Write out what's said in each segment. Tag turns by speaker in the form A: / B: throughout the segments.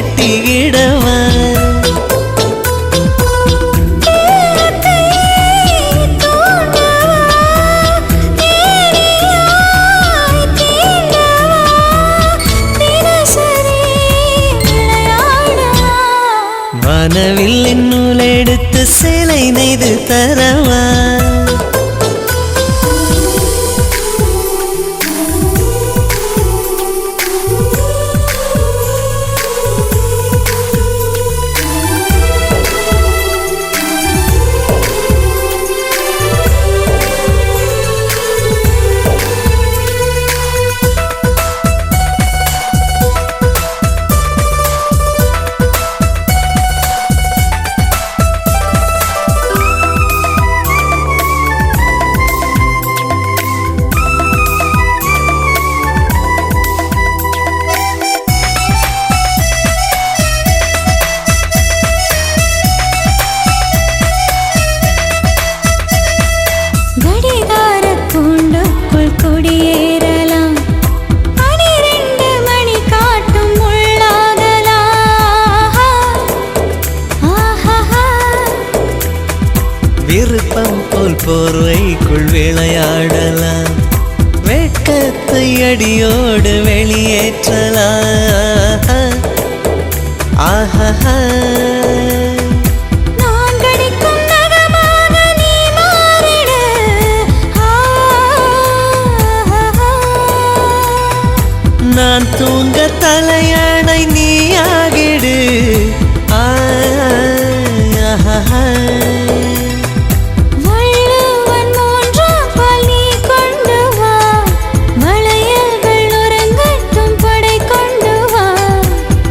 A: கட்டிக்கிடவா வானவில்லின் நூலெடுத்து சேலை நெய்து தரவா விருப்பம் போல் போர்வைக்குள் விளையாடலாம் வெட்கத்தை அடியோடு வெளியேற்றலாம் ஆஹா நான் தூங்க தலையாணை நீயாகிடு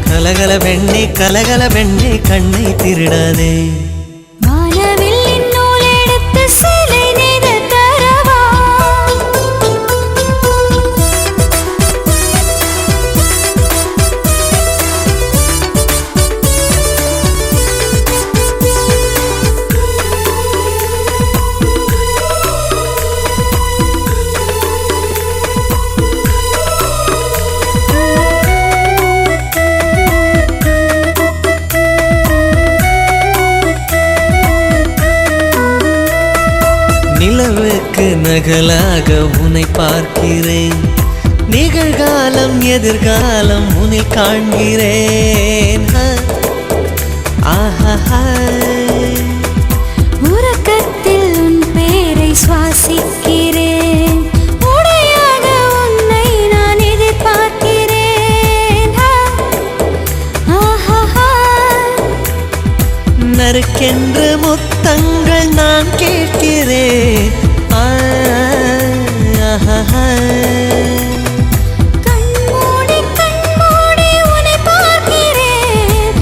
A: கலகல பெண்ணே கலகல பெண்ணே கண்ணை திருடாதே
B: வானவில்லின் நூலெடுத்து சேலை நெய்து தரவா
A: நிலவுக்கு நகலாக உன்னை பார்க்கிறேன் நிகழ்காலம் எதிர்காலம் உன்னை காண்கிறேன் ஆஹா
B: உறக்கத்தில் உன் பேரை சுவாசிக்கிறேன் உடையாக உன்னை நான் எதிர்பார்க்கிறேன் ஆஹா
A: நறுக்கென்று முத்தங்கள் நான் கேட்கிறேன்
B: கண்மூடி கண்மூடி உன்னை பார்க்கிறேன்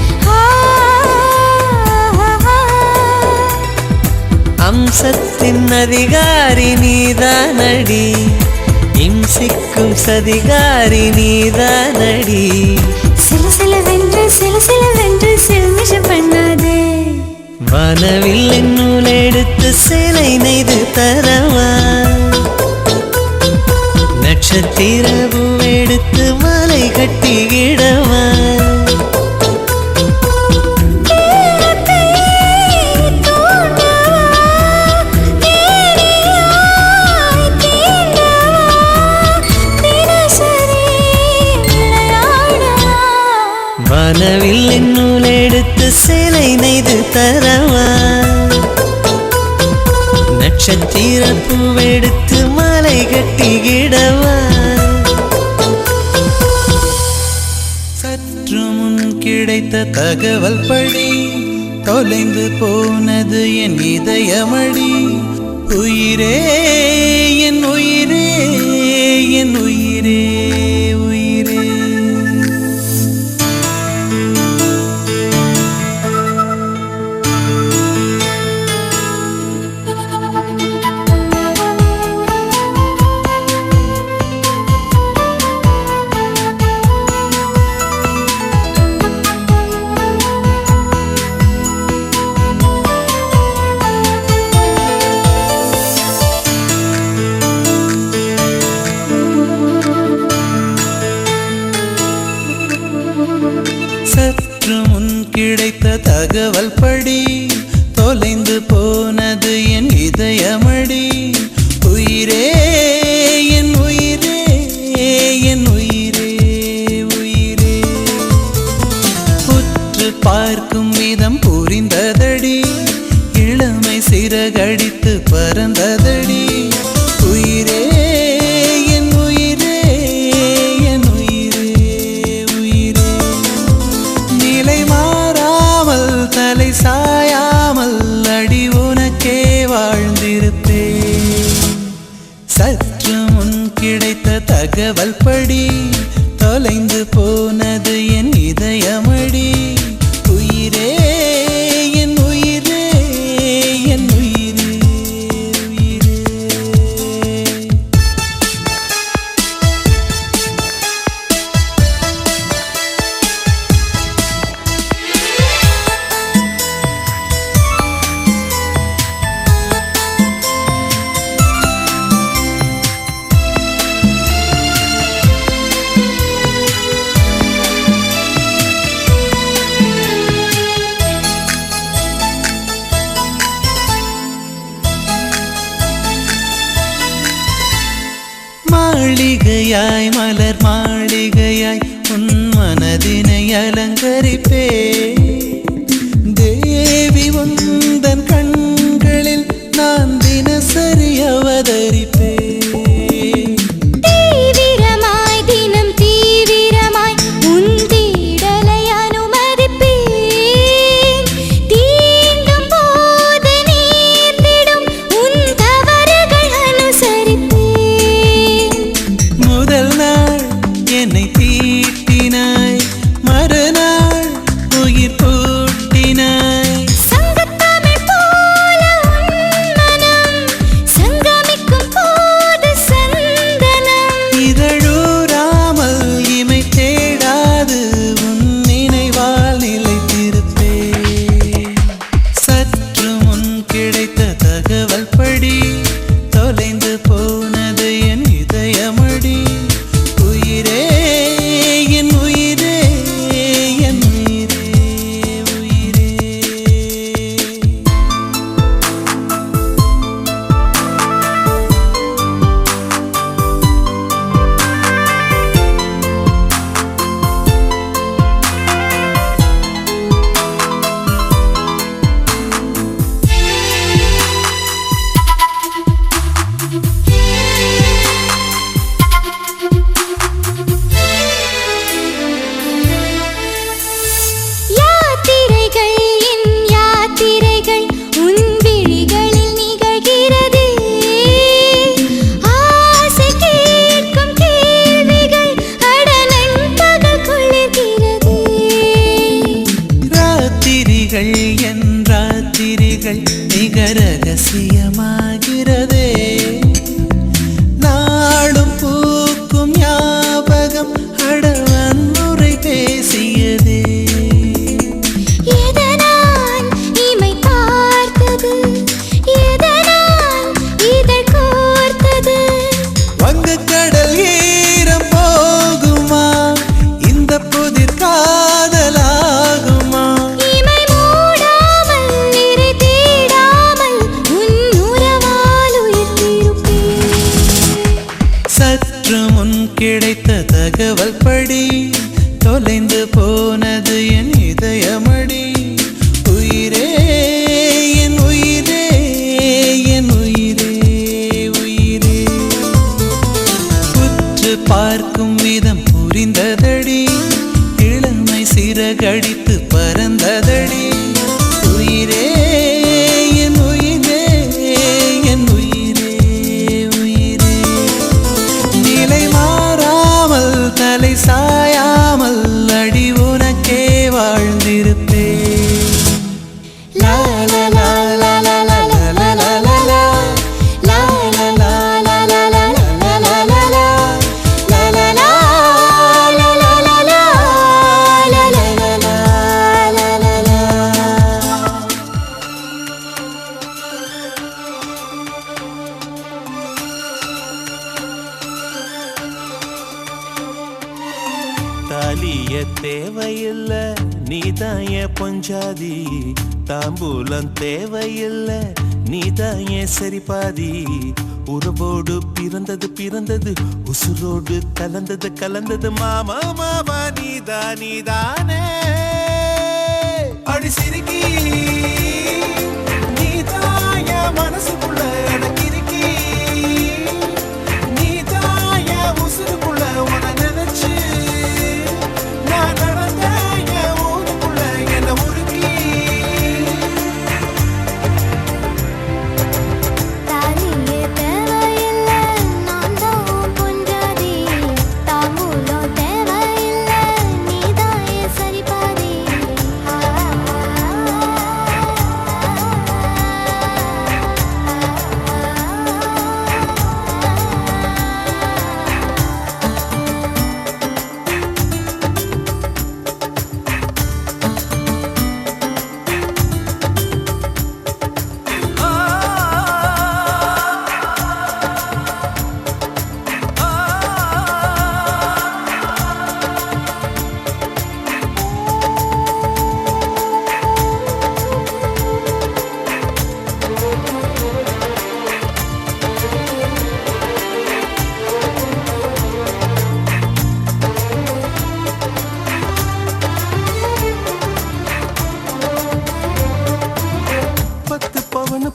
A: அம்சத்தின் அதிகாரி நீதானடி இம்சிக்கும் சதிகாரி நீதானடி
B: சிலசிலவென்று சில்மிஷ பண்ணாதே
A: வானவில்லின் நூலெடுத்து சேலை நெய்து தரவா நட்சத்திர பூவெடுத்து மாலை கட்டிக்கிடவா வானவில்லின் நூலெடுத்து சேலை நெய்து தரவா நட்சத்திர பூவெடுத்து மாலை கட்டிக்கிடவா
C: சற்று முன் கிடைத்த தகவல் படி தொலைந்து போனது என் இதயமடி உயிரே என் உயிரே என் உயிரே உயிரே சற்று முன் கிடைத்த தகவல் படி தொலைந்து போனது என் இதயமடி. உயிரே என் உயிரே என் உயிரே உயிரே. உற்று பார்க்கும் விதம் புரிந்ததடி, இளமை சிறகடித்து பறந்ததடி. உயிரே என் உயிரே என் உயிரே உயிரே. நிலை மாறாமல் தலை சாயாமல் அடி உனக்கே வாழ்ந்திருப்பேன். சற்று முன் கிடைத்த தகவல் படி தொலைந்து போனது என் இதயமடி. உயிரே என் உயிரே என் உயிரே உயிரே. மாளிகையாய் மலர் மாளிகையாய் உன் மனதினை அலங்கரிப்பே. தேவி உந்தன் கண்களில் நான் தினசரி அவதரிப்பே.
B: தீவிரமாய் தினம் தீவிரமாய் உன் தேடலை அனுமதிப்பேன். தீண்டும் போது நேர்ந்திடும் உன் தவறுகள் அனுசரிப்பேன்.
C: முதல் நாள் என்னை தீட்டினாய், மறுநாள் உயிர் பூட்டினாய்.
B: சங்கத்தமிழ் போல உன் மனம் சங்கமிக்கும் போது சந்தனம்.
C: இதழூராமல் இமை தேடாது உன் நினைவால் நிலைத்திருப்பேன். சற்று முன் கிடைத்த தகவல் படி தொலைந்து போனது என் இதயமடி. உயிரே என் உயிரே என் உயிரே உயிரே.
B: யாத்திரைகள் என் யாத்திரைகள் உன் விழிகளில் நிகழ்கிறதே. ஆசை கேட்கும் கேள்விகள் அடனன் பகல் கொள்ளுகிறதே.
C: ராத்திரிகள் என் ராத்திரிகள் மிக ரகசியமாகிறதே. நாளும் பூக்கும் ஞாபகம் அடவன் முறை பேசியதே.
B: எதனால் இமை பார்த்தது, எதனால் இதழ் கோர்த்தது.
C: வங்கக்கடல் ஈரம் போகுமா, இந்த புதிர் காதலாகுமா.
B: இமை மூடாமல் நிறை தேடாமல் உன் உறவால் உயிர்த்திருப்பேன்.
C: சற்று முன் கிடைத்த தகவல் படி தொலைந்து போனது என் இதயமடி. உயிரே என் உயிரே என் உயிரே உயிரே. உற்று பார்க்கும் விதம் புரிந்ததடி, இளமை சிறகடித்து பறந்ததடி. உயிரே என் உயிரே என் உயிரே உயிரே. நிலை மாறாமல் தலை சாயாமல் அடி உனக்கே வாழ்ந்திருப்பேன். லா லா லா லா லா லா லா லா லா லா லா. லா லா லா லா லா லா லா லா லா லா லா. லா லா லா லா லா லா லா லா லா லா லா.
A: தேவையில்ல நீதான் என் பொஞ்சாதி தாம்பூலம் தேவையில்ல நீதான் என் சரிபாதி உறவோடு பிறந்தது பிறந்தது உசுரோடு கலந்தது கலந்தது மாமா மாமா நீதானே அடி சிரிக்கி நீதான் என் மனசுக்குள்ள எனக்கு இருக்கி நீதான் என் உசுருக்குள்ள உன நினைச்சு நான் நடந்த என் ஊருக்குள்ள என்ன உருக்கி
B: தாலியே தேவையில்ல நான் தான் பொஞ்சாதி தாம்பூலம் தேவையில்ல நீதான் என் சரிபாதி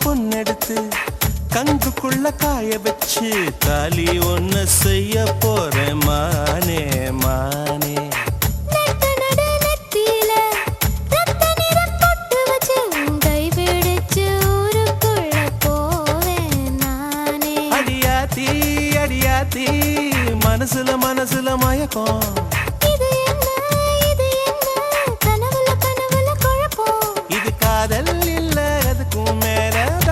A: பொண்ணெடுத்து கங்குக்குள்ள காய வச்சு தாலி ஒண்ணு செய்ய போறேன் மானே மானே
B: நெட்ட நட நெத்தியில ரத்த நிறம் பொட்டு வச்சு கை பிடிச்சு ஊருக்குள்ள போவேன் நானே
A: அடியாத்தி அடியாத்தி மனசுல மயக்கம்
B: இது என்ன கனவுல குழப்பம்
A: இது காதல் இல்ல அதுக்கும் மேலதான்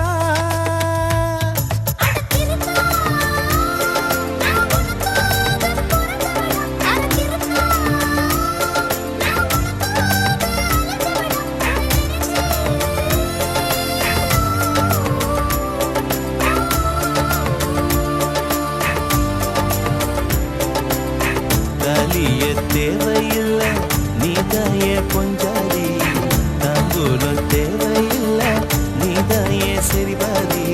A: தாலிய தேவையில்ல நீதாய பொஞ்சாதி தாம்பூலம் தேவையில்ல நீதாய சரிபாதி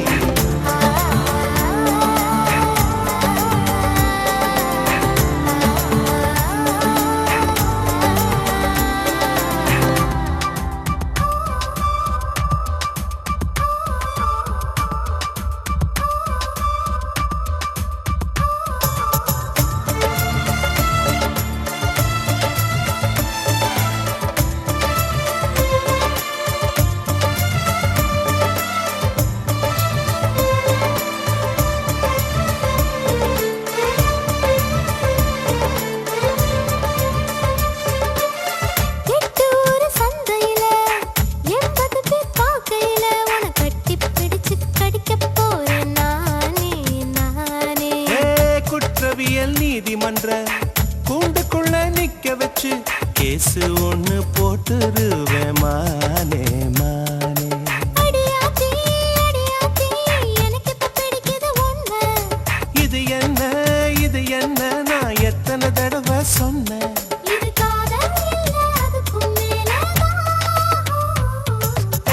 B: எட்டூர் சந்தையில 80 பேர் பார்க்கையில உன கட்டி பிடிச்சு கடிக்க போறேன் நானே
A: குற்றவியல் நீதிமன்ற கூண்டுக்குள்ள நிக்க வச்சு கேசு ஒண்ணு போட்டுருவேன் மானே மானே
B: அடியாத்தி எனக்கு இப்ப பிடிக்குது உன்னை
A: இது என்ன நான் எத்தனை தடவை சொன்னேன்
B: இது காதல் இல்ல அதுக்கும் மேலதான்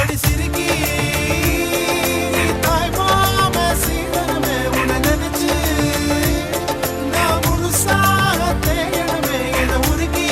A: அடி சிரிக்கி தாய் மாம சீதனமே உன நினைச்சு நான் முழுசாக தேடணுமே என உருகி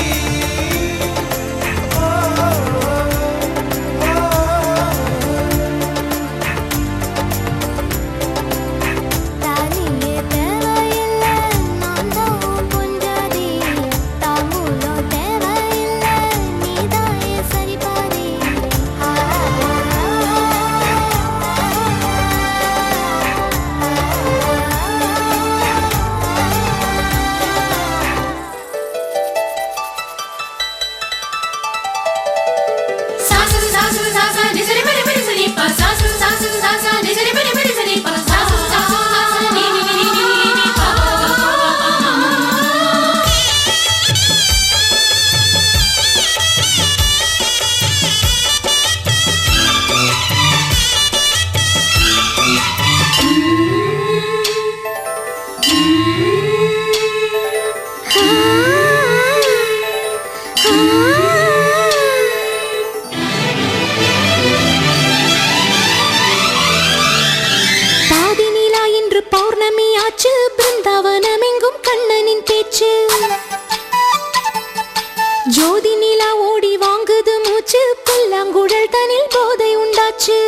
B: ஜோதி நிலா ஓடி வாங்குது மூச்சு புல்லாங்குழல் தனில் போதை உண்டாச்சு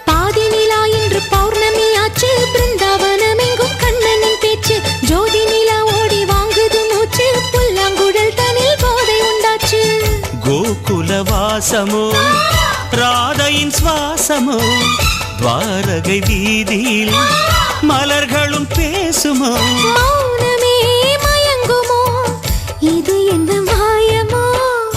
B: பாதி நிலா இன்று பௌர்ணமி ஆச்சு பிருந்தாவனம் எங்கும் கண்ணனின் பேச்சு ஜோதி நிலா ஓடி வாங்குது மூச்சு புல்லாங்குழல் தனில் போதை உண்டாச்சு
A: கோகுல வாசமோ ராதையின் சுவாசமோ துவாரகை வீதியில் மலர்களும் பேசுமோ
B: மௌனமே மயங்குமோ இது என்ன மாயமோ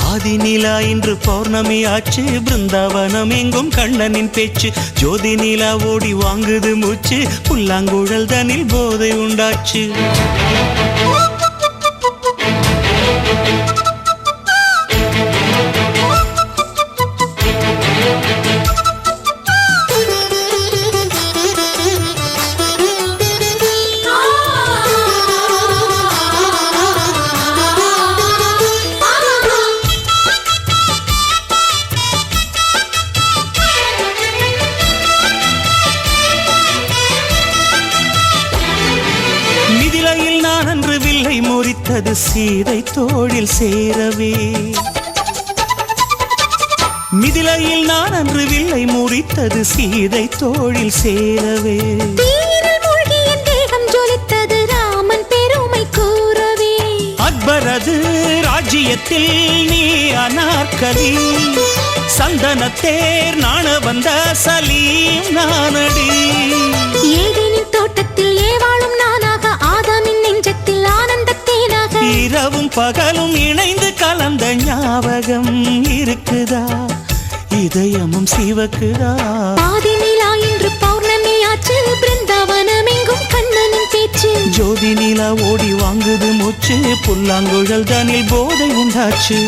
A: ஆதி நிலா இன்று பௌர்ணமி ஆச்சு பிருந்தாவனம் எங்கும் கண்ணனின் பேச்சு ஜோதி நிலா ஓடி வாங்குது மூச்சு புல்லாங்குழல் தனில் போதை உண்டாச்சு மிதிலையில் நான் அன்று வில்லை முறித்தது சீதை தோளில் சேரவே மிதிலையில் நான் அன்று வில்லை முறித்தது சீதை தோளில் சேரவே
B: தீயில் மூழ்கி என் தேகம் ஜொலித்தது ராமன் பெருமை கூறவே
A: அக்பரது ராஜ்யத்தில் நீ அனார்கலி சந்தனத்தேர் நாண வந்த சலீம் நானடி
B: ஏதேனின் தோட்டத்தில் ஏவாளும் நானாக ஆதாமின் நெஞ்சத்தில் ஆனந்தத்தேனாக
A: இரவும் பகலும் இணைந்து கலந்த ஞாபகம் இருக்குதா இதயமும் சிவக்குதா
B: பாதி நிலா இன்று பௌர்ணமி ஆச்சு பிருந்தாவனம் எங்கும் கண்ணனின் பேச்சு
A: ஜோதி நிலா ஓடி வாங்குது மூச்சு புல்லாங்குழல் தனில் போதை உண்டாச்சு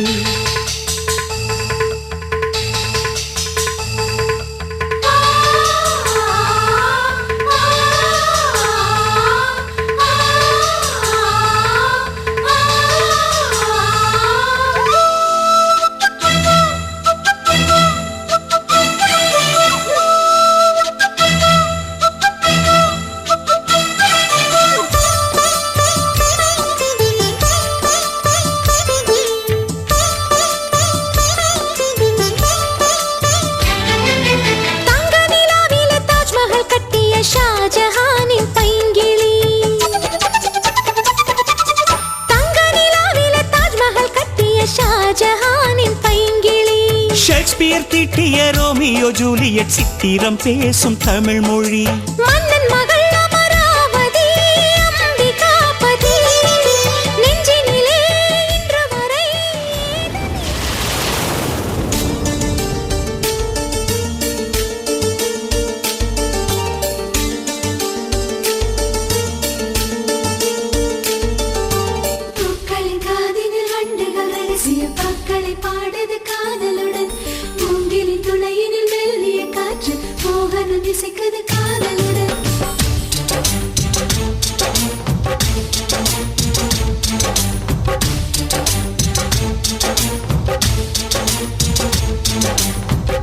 B: தங்க நிலாவிலே தாஜ்மஹல் கட்டிய ஷாஜஹானின் பைங்கிளி தங்க நிலாவிலே தாஜ்மஹல் கட்டிய ஷாஜஹானின் பைங்கிளி
A: ஷேக்ஸ்பியர் தீட்டிய ரோமியோ ஜூலியட் சித்திரம் பேசும் தமிழ் மொழி
B: மன்னன் மகள் அமராவதி அம்பிகாபதி நெஞ்சினிலே இன்று வரை பூக்களின் காதினில் வண்டுகள் ரகசிய பாக்களை பாடுது காதலுடன் மூங்கிலின் துளையினில் மெல்லிய காற்று மோகனம் இசைக்குது காதலுடன்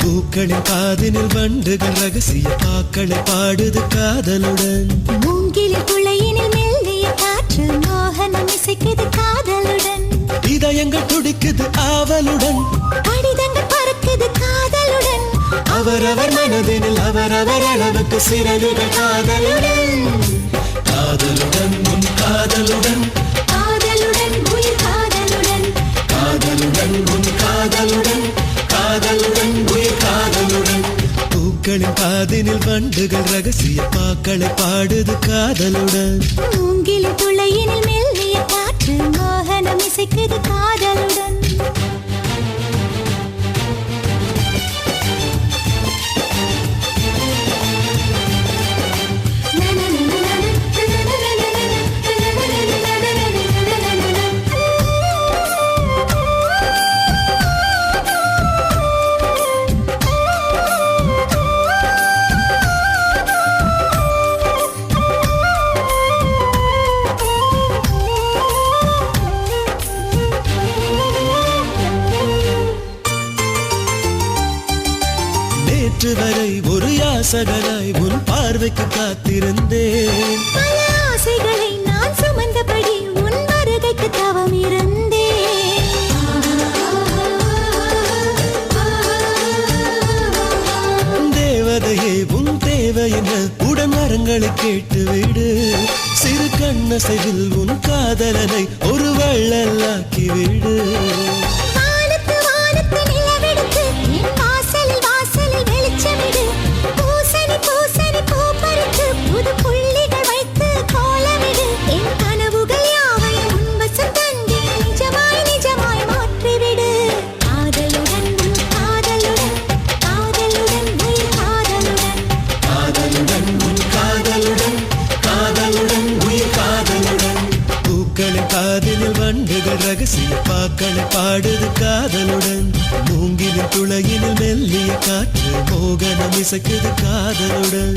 C: பூக்களின் காதினில் வண்டுகள் ரகசிய பாக்களை பாடுது காதலுடன்
B: மூங்கிலின் துளையினில் மெல்லிய காற்று மோகனம் இசைக்குது காதலுடன்
C: இதயங்கள் துடிக்குது ஆவலுடன்
B: கடிதங்கள் பறக்குது காதலுடன்
C: அவரவர் மனதினில் அவரவர் அளவுக்கு சிறகுகள் காதலுடன் காதலுடன் உன் காதலுடன்
B: காதலுடன் உயிர் காதலுடன்
C: காதலுடன் உன் காதலுடன் காதலுடன் உயிர் காதலுடன் பூக்களின் காதினில் வண்டுகள் ரகசிய பாக்களை பாடுது காதலுடன்
B: மூங்கிலின் துளையினில் மெல்லிய காற்று மோகனம் இசைக்குது காதலுடன்
C: நேற்று வரை ஒரு யாசகனாய் உன் பார்வைக்கு காத்திருந்தேன்
B: பல ஆசைகளை நான் சுமந்தபடி உன் வருகைக்கு தவமிரு
C: கதைகளை கேட்டுவிடு சிறு கண்ணசைவில் உன் காதலனை ஒரு வள்ளலாக்கிவிடு
B: வானத்து வானத்து நிலவெடுத்து என் வாசலில் வாசலில் வெளிச்சமிடு பூசணி பூசணி பூ பறித்து புது புள்ளிகள் வைத்து கோலமிடு என் கனவுகள் யாவையும் உன் வசம் தந்து நிஜமாய் நிஜமாய் மாற்றிவிடு காதலுடன் உன் காதலுடன் காதலுடன் உயிர் காதலுடன்
C: காதலுடன் உன் காதலுடன் காதலுடன் உயிர் காதலுடன் பூக்களின் காதினில் வண்டுகள் ரகசிய பாக்களை பாடுது காதலுடன் மூங்கிலின் துளையினில் மெல்லிய காற்று மோகனம் இசைக்குது காதலுடன்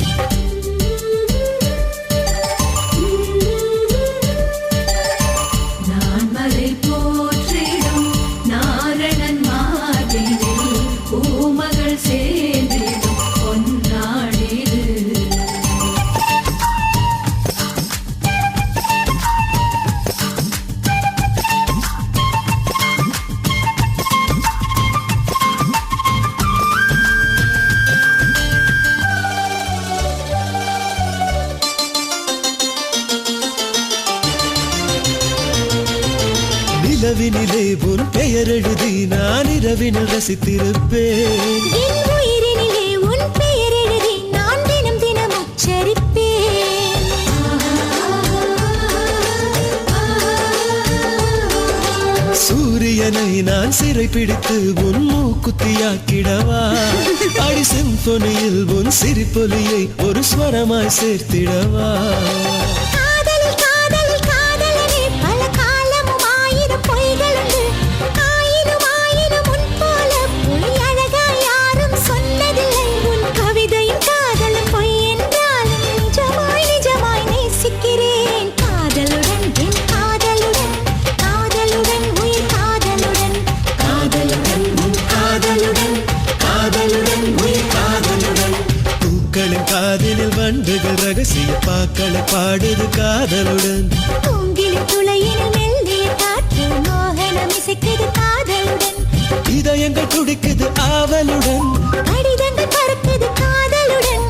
D: நான் மலை போற்றிடும் நாரணன் மாதிரில் பூமகள் சேர்ந்திடும் பொன்னாடிது
C: நிலவினிலே உன் பெயர் எழுதி நான் இரவினில் ரசித்திருப்பேன்
B: என் உயிரினிலே உன் பெயர் எழுதி நான் தினம் தினம் உச்சரிப்பேன்
C: சூரியனை நான் சிறை பிடித்து உன் மூக்குத்தியாக்கிடவா அடி சிம்பொனியில் உன் சிரிப்பொலியை ஒரு ஸ்வரமாய் சேர்த்திடவா
B: காதலில் காதலில் காதலனே பல காலமும் ஆயிரம் பொய்களுண்டு ஆயிரம் ஆயிரம் உன் போல பொய் அழகா யாரும் சொன்னதில்லை உன் கவிதையும் காதலும் பொய் என்றாலும் நிஜமாய் நிஜமாய் நேசிக்கிறேன் காதலுடன் என் காதலுடன் காதலுடன் உயிர் காதலுடன்
C: காதலுடன் உன் காதலுடன் காதலுடன் உயிர் காதலுடன் பூக்களின் காதினில் வண்டுகள் ரகசிய பாக்களை பாடுது காதலுடன்
B: பூங்கிலின் துளையினில் மெல்லிய காற்று மோகனம் இசைக்குது காதலுடன்
C: இதயங்கள் துடிக்குது ஆவலுடன்
B: கடிதங்கள் பறக்குது காதலுடன்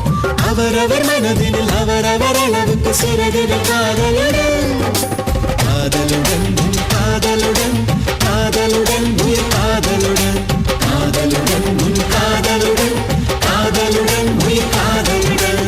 C: அவரவர் மனதினில் அவரவர் அளவுக்கு சிறகுது காதலுடன் காதலுடன் உன் காதலுடன் காதலுடன் உயிர் காதலுடன் காதலுடன் உன் காதலுடன் காதலுடன் உயிர் காதலுடன்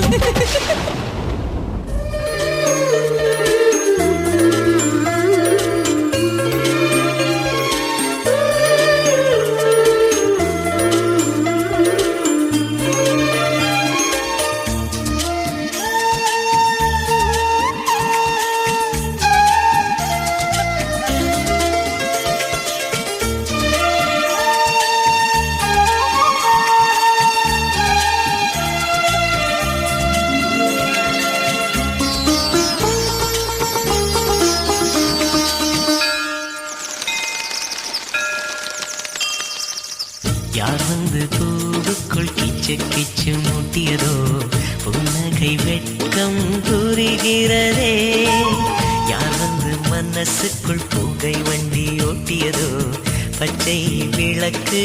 A: யார் வந்து பூவுக்குள் கிச்சு கிச்சு மூட்டியதோ புன்னகை வெட்கம் புரிகிறதே யார் வந்து மனசுக்குள் புகை வண்டி ஓட்டியதோ பச்சை விளக்கு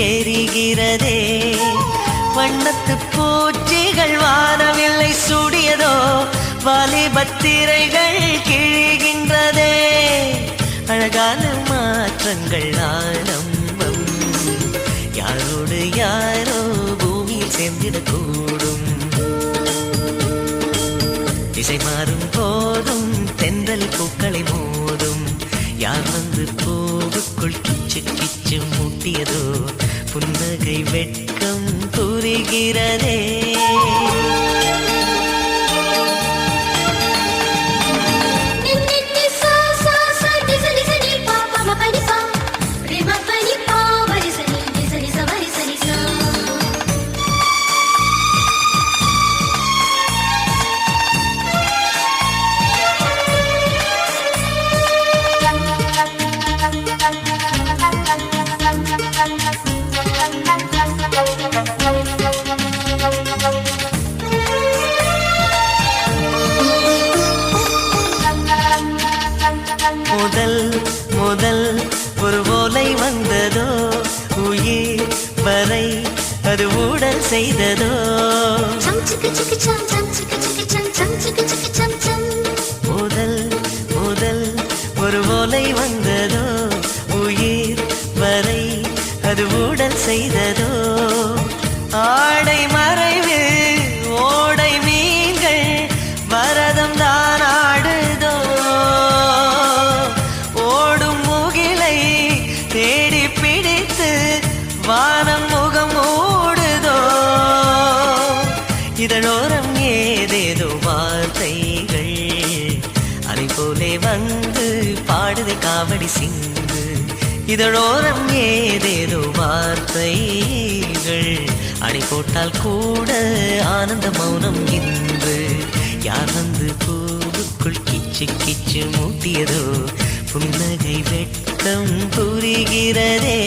A: எரிகிறதே வண்ணத்து பூச்சிகள் வானவில்லை சூடியதோ வாலிபத்திரைகள் கிழிகின்றதே அழகான மாற்றங்கள் ஆனம்பம் யாரோடு யாரோ பூமியில் சேர்ந்திடக்கூடும் திசை மாறும் போதும் தென்றல் பூக்களை மோதும் யார் வந்து பூவுக்குள் கிச்சு கிச்சு மூட்டியதோ புன்னகை வெட்கம் புரிகிறதே முதல் முதல் ஒரு ஓலை வந்ததோ உயிர் வரை
E: அது ஊடல் செய்ததோ முதல் முதல் ஒரு ஓலை வந்ததோ உயிர் வரை அது ஊடல் செய்ததோ ஆடை மறைவு ஓடை மீன்கள் வரதம் தான் ஆடுதோ ஓடும் முகிலை தேடி பிடித்து வானம் முகம் மூடுதோ இதழோரம் ஏதேதோ வார்த்தைகள் அதை போலே வந்து பாடுதை காவடி சிந்து இதழோரம் ஏதேதோ வார்த்தைகள் அணை போட்டால் கூட ஆனந்த மௌனம் இன்று யார் வந்து பூவுக்குள் கிச்சு கிச்சு மூட்டியதோ புன்னகை வெட்கம் புரிகிறதே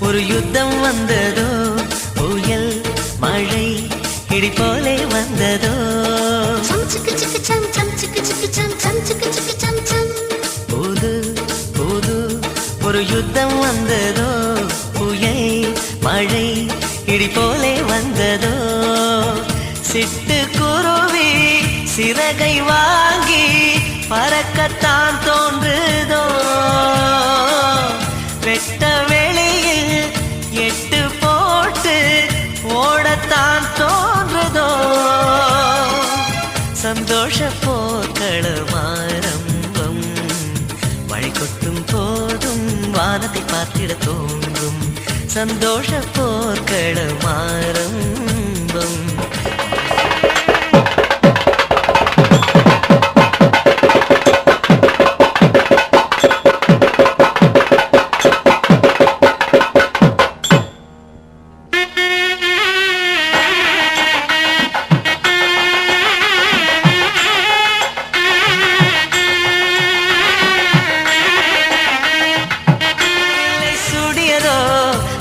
E: ஒரு யுத்தம் வந்ததோ புயல் மழை இடி போலே வந்ததோ புது புது ஒரு யுத்தம் வந்ததோ புயல் மழை இடி போலே வந்ததோ சிட்டு குருவி சிறகை வாங்கி பறக்கத்தான் தோன்றுதோ வெட்ட வெளியில் எட்டு போட்டு ஓடத்தான் தோன்றுதோ சந்தோஷ போக்களம் ஆரம்பம் மழை கொட்டும் போதும் வானத்தை பார்த்திட தோன்றும் சந்தோஷ போக்களம் ஆரம்பம்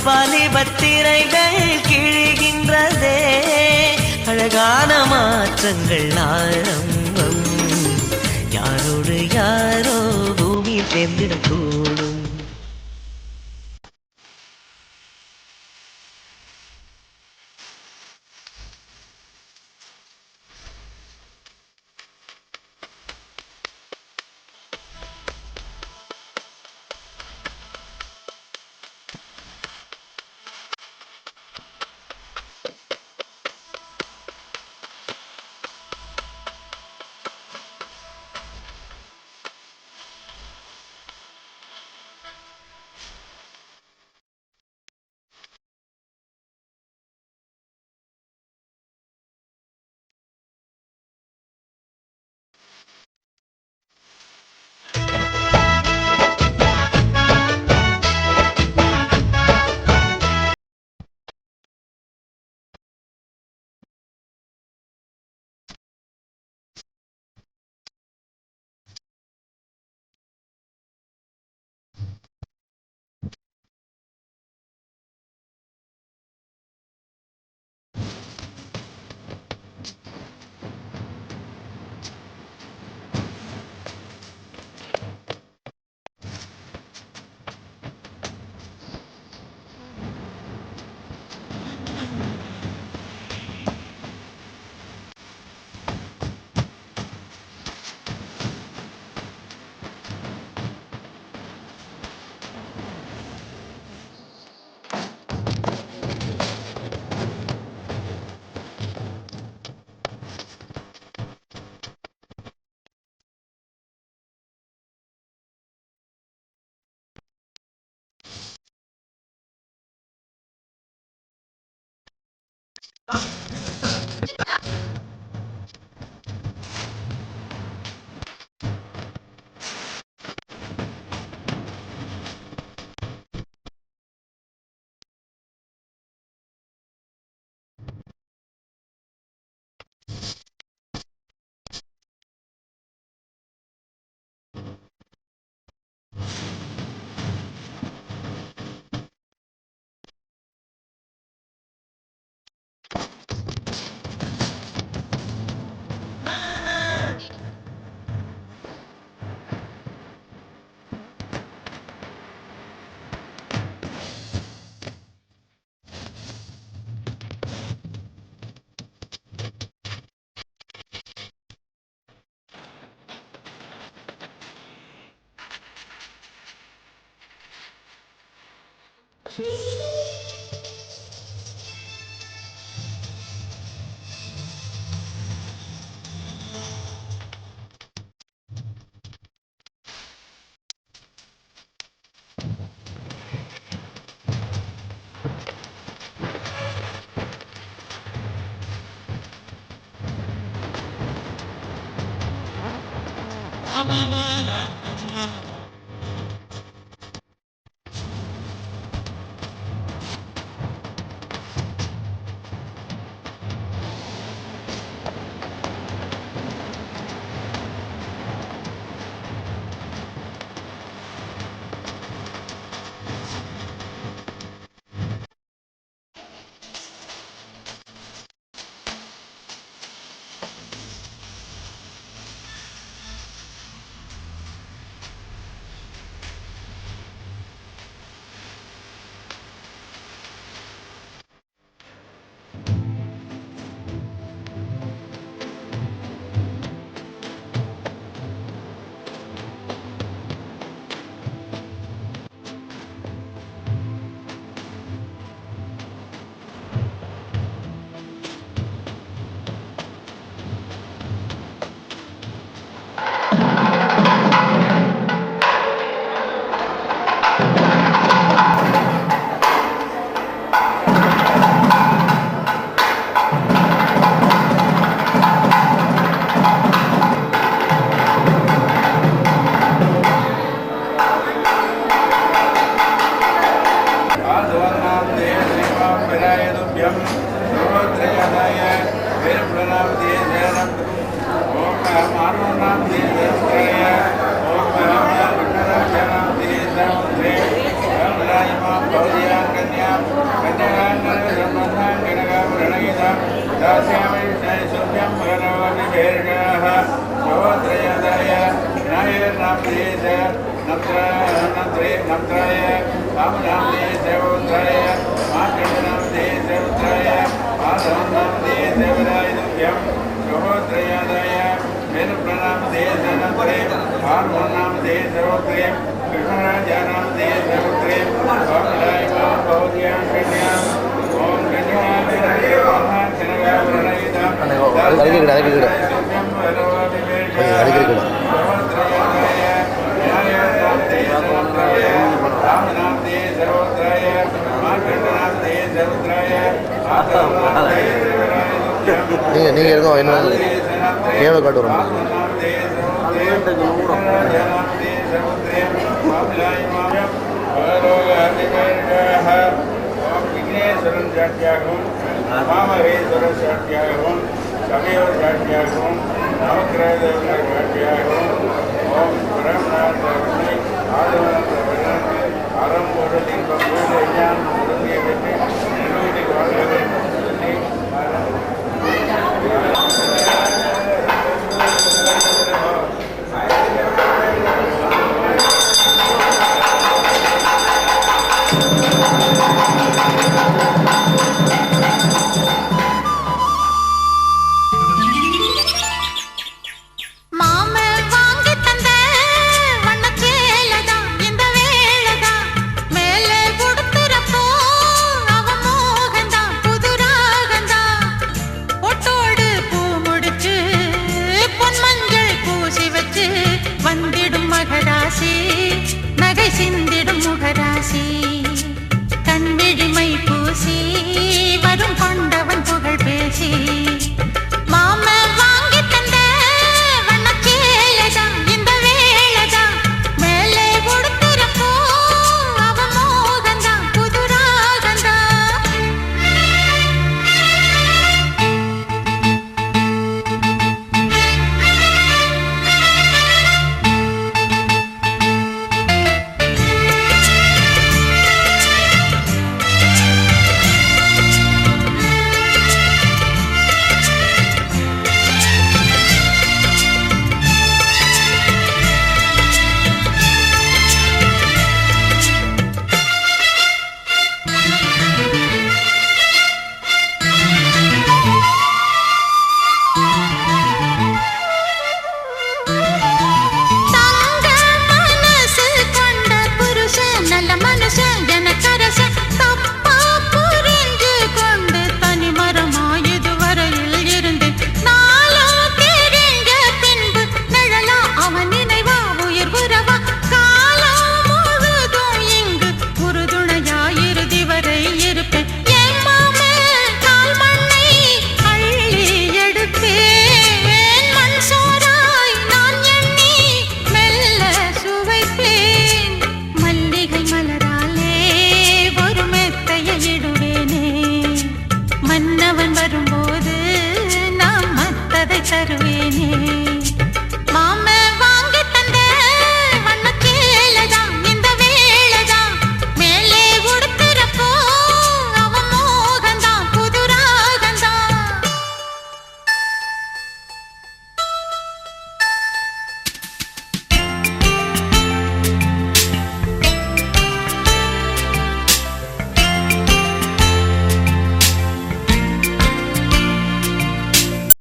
E: வாலிபத்திரைகள் கிழிகின்றதே அழகான மாற்றங்கள் ஆரம்பம் யாரோடு யாரோ பூமி சேர்ந்திடக்கூடும்
F: நீங்கள் இருக்கோம் என்ன கேவ காட்டு வரோம்
G: சாட்சியாகவும் சமய சாட்சியாகவும் நவக்கிரக